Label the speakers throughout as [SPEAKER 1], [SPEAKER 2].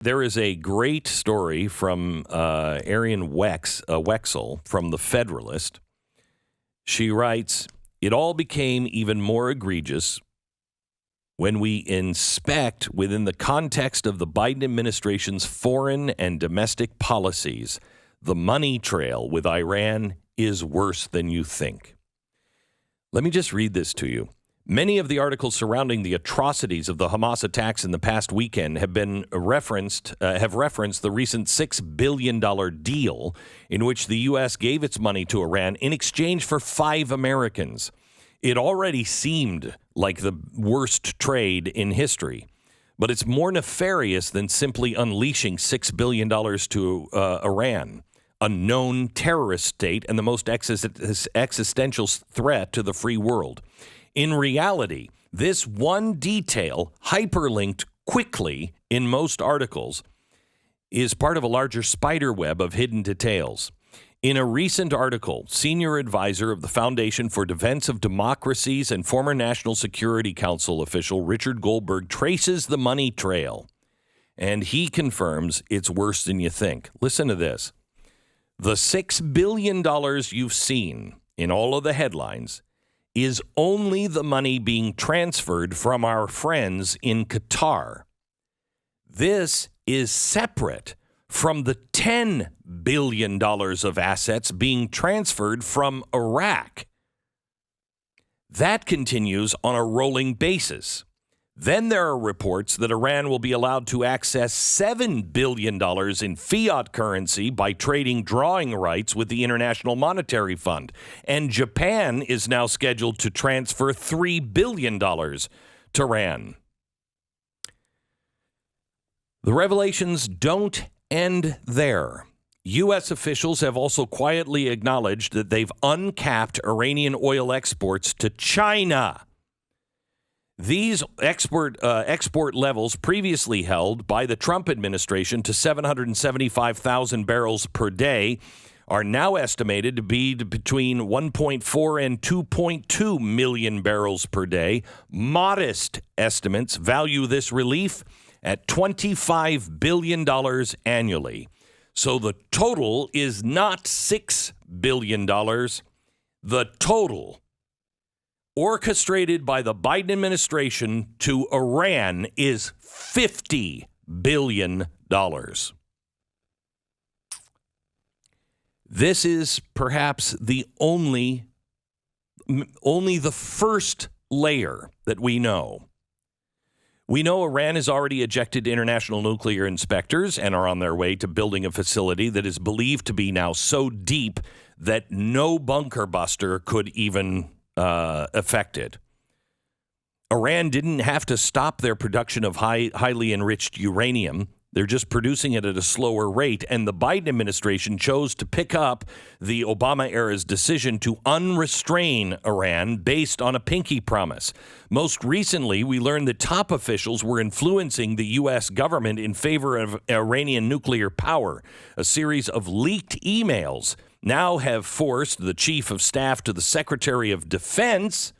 [SPEAKER 1] There is a great story from Arian Wexel from the Federalist. She writes, "It all became even more egregious when we inspect within the context of the Biden administration's foreign and domestic policies. The money trail with Iran is worse than you think." Let me just read this to you. Many of the articles surrounding the atrocities of the Hamas attacks in the past weekend have referenced the recent $6 billion deal in which the U.S. gave its money to Iran in exchange for 5 Americans. It already seemed like the worst trade in history, but it's more nefarious than simply unleashing $6 billion to Iran, a known terrorist state and the most existential threat to the free world. In reality, this one detail, hyperlinked quickly in most articles, is part of a larger spider web of hidden details. In a recent article, senior advisor of the Foundation for Defense of Democracies and former National Security Council official Richard Goldberg traces the money trail, and he confirms it's worse than you think. Listen to this. The $6 billion you've seen in all of the headlines is only the money being transferred from our friends in Qatar. This is separate from the $10 billion of assets being transferred from Iraq. That continues on a rolling basis. Then there are reports that Iran will be allowed to access $7 billion in fiat currency by trading drawing rights with the International Monetary Fund. And Japan is now scheduled to transfer $3 billion to Iran. The revelations don't end there. U.S. officials have also quietly acknowledged that they've uncapped Iranian oil exports to China. These export levels previously held by the Trump administration to 775,000 barrels per day are now estimated to be between 1.4 and 2.2 million barrels per day. Modest estimates value this relief at $25 billion annually. So the total is not $6 billion. The total orchestrated by the Biden administration to Iran is $50 billion. This is perhaps only the first layer that we know. We know Iran has already ejected international nuclear inspectors and are on their way to building a facility that is believed to be now so deep that no bunker buster could even affect it. Iran didn't have to stop their production of highly enriched uranium. They're just producing it at a slower rate. And the Biden administration chose to pick up the Obama-era's decision to unrestrain Iran based on a pinky promise. Most recently, we learned that top officials were influencing the U.S. government in favor of Iranian nuclear power. A series of leaked emails now have forced the chief of staff to the Secretary of Defense.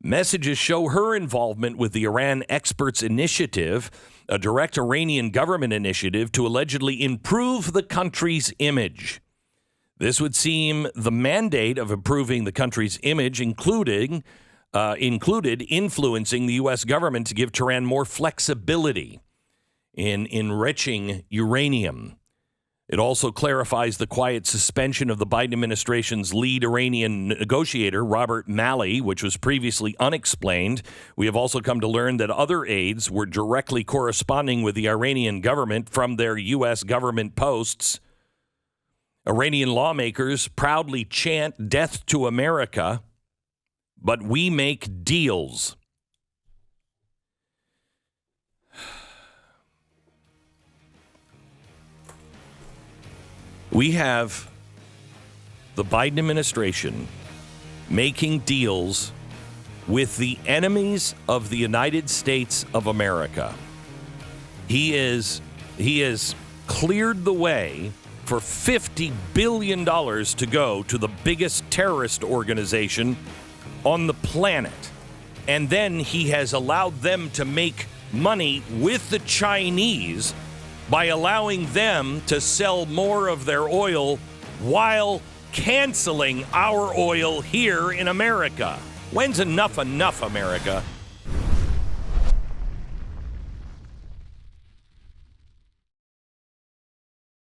[SPEAKER 1] Messages show her involvement with the Iran Experts Initiative, a direct Iranian government initiative to allegedly improve the country's image. This would seem the mandate of improving the country's image included influencing the U.S. government to give Tehran more flexibility in enriching uranium. It also clarifies the quiet suspension of the Biden administration's lead Iranian negotiator, Robert Malley, which was previously unexplained. We have also come to learn that other aides were directly corresponding with the Iranian government from their U.S. government posts. Iranian lawmakers proudly chant death to America, but we make deals. We have the Biden administration making deals with the enemies of the United States of America. He has cleared the way for $50 billion to go to the biggest terrorist organization on the planet. And then he has allowed them to make money with the Chinese by allowing them to sell more of their oil while canceling our oil here in America. When's enough, America?